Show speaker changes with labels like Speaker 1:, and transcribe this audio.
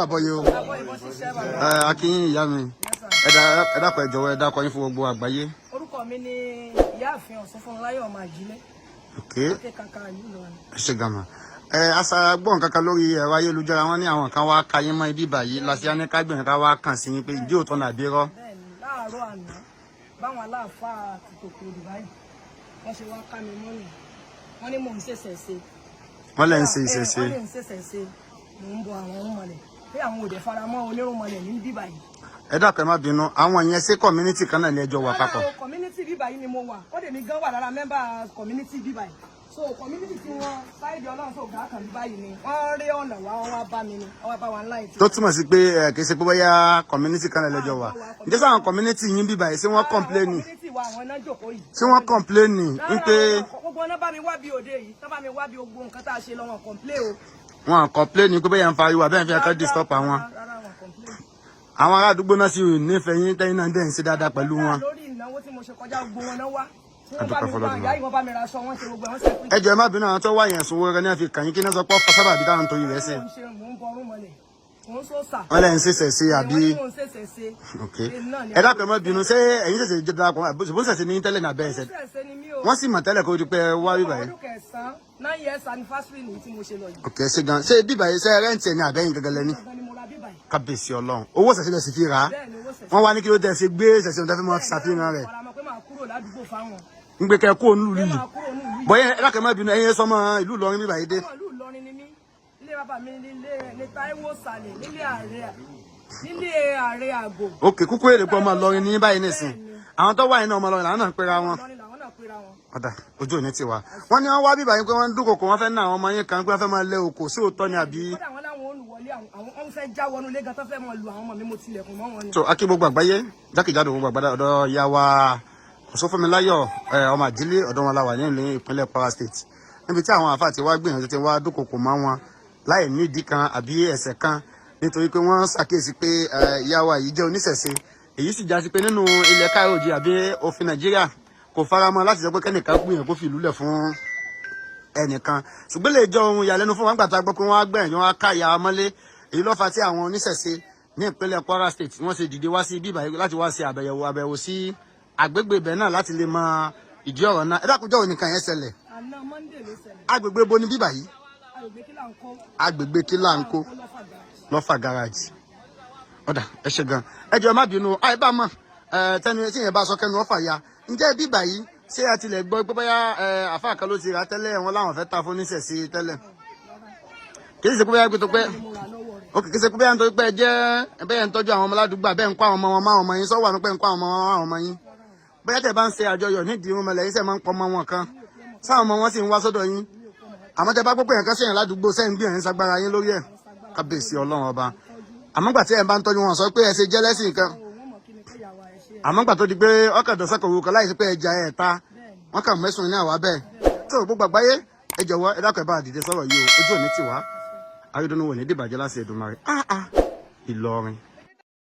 Speaker 1: àbọ̀yé o. Akínyìn ìyá mi. Ẹ dákọ̀ ẹ jọ̀wọ́ ẹ dákọ̀ yín fún gbogbo àgbáyé.
Speaker 2: Orúkọ mi ni Ìyáàfin Ọ̀ṣunfúnmiláyọ̀ ọmọ Àjílẹ̀.
Speaker 1: Ẹ ṣe gàmà. Asa gbọ́n kankan lórí ẹ̀rọ ayélujára wọn ní àwọn kan wá ka yín mọ́ ibi báyìí lásìá ní kágbìnrin ká wá kàn sí yín pé ìdí òótọ́ nàbí rọ́.
Speaker 2: Bẹ́ẹ̀ni láàárọ̀ àná báwọn aláàfáà ti tòkè òdì báyìí wọ́n ṣe wá ká mi mọ́nì wọ́n ní mò ń ṣẹ̀ṣẹ̀ ṣe.
Speaker 1: Wọ́n lẹ́ ń ṣe ìṣẹ̀ṣe.
Speaker 2: Wọ́n ní ń ṣẹ̀ṣẹ̀ ṣe mò ń bọ àwọn ọmọlẹ̀ pé àwọn òde faramọ́ onírúnmọlẹ̀ ní bí báyìí.
Speaker 1: Ẹ dákọ̀ ẹ má bínú àwọn ìyẹn ṣé community kan náà ní ẹjọ́ wà papọ̀.
Speaker 2: Community bí báyìí ni mo wà ó dẹ̀ mi gan wà lára mẹ́mbà community bí báyìí. So community tí wọ́n sáyẹ̀dì ọlọ́run tó gbà kan bí báyìí ni wọ́n rí ọ̀nà wá wọ́n wá bá mi ni wọ́n wá bá wa ńlá ètò.
Speaker 1: Tó túmọ̀ sí pé kì í ṣe pé bóyá community kan náà lẹ́jọ́ wà. Ǹjẹ́ sáwọn community yín bí báyìí ṣé wọ́n complain? Ṣé wọ́n complain ń pé.
Speaker 2: Gbogbo ọ̀nà bá mi wá bí òde yìí tó bá mi wá bí gbogbo nǹkan tá a ṣe lọ́wọ́ complain o.
Speaker 1: Wọ́n complain pé bóyá ń fariwo àbẹ́ẹ̀ fi ẹ̀kọ́ disturb àwọn. Àwọn ará àdúgbò náà sì nífẹ̀ẹ́ yín tẹ́yìn náà dẹ̀ ń ṣe dáadáa pẹ̀lú wọn.
Speaker 2: Lórí ìnáwó tí mo ṣe kọjá gbogbo wọn náà wá.
Speaker 1: Ẹ jọ̀ọ́ ẹ má bínú àwọn tó wá yẹn sùnwó rẹ ní àfi kàn yín kí náà sọ pé ọ̀fọ̀ sábà bí táwọn tó yìí rẹ̀ ṣe. Wọ́n lẹ̀ ń ṣẹ̀ṣẹ̀ ṣe àbí. Ẹ dákẹ́ má bínú ṣé ẹ̀yin ṣẹ̀ṣẹ̀ jẹ́ dáa kan bó ṣẹ̀ṣẹ̀ ní tẹ́lẹ̀ náà bẹ́ẹ̀ ṣẹ̀. Wọ́n sì mọ̀ tẹ́lẹ̀ kó di pé wá bíbà yìí. Okay, ṣe gan ṣé bíbà yìí ṣe rẹ́ǹtì ẹ̀ ní àbẹ́yìn gẹ́gẹ́ lẹ́ni. Kábíyèsí Ọlọ́run owó ṣẹ̀ṣẹ̀ lẹ̀ sì fi rà á. Wọ́n wá ní kí ló tẹ̀ ṣe gbé ṣẹ̀ṣẹ̀ tó fi mọ́ ṣàfihàn rẹ̀. Ń gbé kẹ́ kó ònú lù yìí. Bọ́yá ẹ dákẹ́ má bínú ẹ̀yin sọmọ ìlú Ìlọrin bíbà yìí dé.
Speaker 2: Ìlú Ìlọrin ni mí. Ilé bàbá mi ní Táíwò Sàlẹ̀ nílé ààrẹ àgò.
Speaker 1: Okay, kúkú èrè pé ọmọ Ìlọrin ní báyìí nìsín. Àwọn tó wà yìí náà ọmọ Ìlọrin làwọn náà pera wọn. Ọ̀dà ojú òní ti wà. Wọ́n ní wọ́n wá bíbà yín pé wọ́n ń dúnkòkò wọ́n fẹ́ ná àwọn ọmọ yín kan pé wọ́n fẹ́ máa lé oko sí òótọ́ ni àbí. So akí gbogbo àgbáyé jákèjádò gbogbo àgbàdá ọ̀dọ̀ ìyá wa Ọ̀ṣunfúnmiláyọ̀ ọmọ Àjílẹ̀ ọ̀dọ̀ wọn la wà ní ìpínlẹ̀ Kwara State níbi tí àwọn àfáà ti wá gbìyànjú ti wá dúnkòkò mọ́ wọn láì nídìí kan àbí ẹ̀ṣẹ̀ kan nítorí pé wọ́n ṣàkíyèsí pé ìyá wa yìí jẹ́ oníṣẹ̀ṣe èyí sì já sí pé nínú ilẹ̀ káàròjì àbí òfin Nàìjíríà kò faramọ́ láti sọ pé kẹ́nìkan gbìyànjú kó fi ìlú lẹ̀ fún ẹnìkan ṣùgbọ́n lè jọ ohun ìyàlẹ́nu fún wọn gbà tá a gbọ́ pé wọ́n á gbẹ̀yìn wọn á ká ìyá mọ́lé èyí ló fà tí àwọn oníṣẹ̀ṣe ní ìpínlẹ̀ Kwara State wọ́n ṣe dìde wá sí bíbá láti wá ṣe àbẹ̀wò sí agbègbè ibẹ̀ náà láti lè mọ ìdí ọ̀rọ̀ náà ẹ dákúnjọ́ òní kan yẹn ṣẹlẹ̀.
Speaker 2: Àná Monday ló ṣẹlẹ̀.
Speaker 1: Agbègbè bo ni bíbá yìí. Agbègbè Kílàńkó lọ́fà gáràjì. Ọ̀dà ẹ ṣe gan ẹ jọ̀ọ́ má bínú àìbá mọ̀ tẹnu tí yẹn bá sọ kẹnu ọ̀fà ya ǹjẹ́ bíbá yìí ṣé a tilẹ̀ gbọ́ pé bóyá àfáà kan ló ti rà tẹ́lẹ̀ wọn láwọn fẹ́ ta fún oníṣẹ̀ṣe tẹ́lẹ̀ kì í ṣe pé bóyá gbé tó pẹ́ ó kì í ṣe pé bóyá nítorí pé bẹ́ẹ̀ ń tọ́jú àwọn ọmọ ládùúgbò bẹ́ẹ̀ ń kó àwọn ọmọ wọn máwọn ọmọ yín sọ́wọ́ àánú pé ń kó àwọn ọmọ yín bóyá tẹ̀ bá ń ṣe àjọyọ̀ nídìí irun mọ́lẹ̀ yín sẹ́ máa ń pọ́ ọmọ wọn kan sáwọn ọmọ wọn sì ń wá sọ́dọ̀ yín àmọ́ tẹ bá gbọ́ pé yẹn kan sẹ́yìn ládùúgbò sẹ́yìn bí ẹ̀rín sagbára yín lórí ẹ̀ kábíyèsí Ọlọ́run ọba àmọ́ gbà tí ẹ̀ bá ń tọ́jú wọn sọ pé ẹ ṣe jẹ́lẹ́sìn kan àmọ́ gbà tó di pé ọkàdọ̀ sẹ́kọ̀ọ́ kan láì sí pé ẹja ẹ̀ ta wọ́n kà mẹ́sùn ní àwa bẹ́ẹ̀ tó gbogbo àgbáyé ẹ jọ̀wọ́ ẹ dákọ̀ ẹ bá dìde sọ̀rọ̀ yìí o ojú òní ti wá ayédùnú wò ní dìbàjẹ́ láti Èdùmàrè Ìlọrin.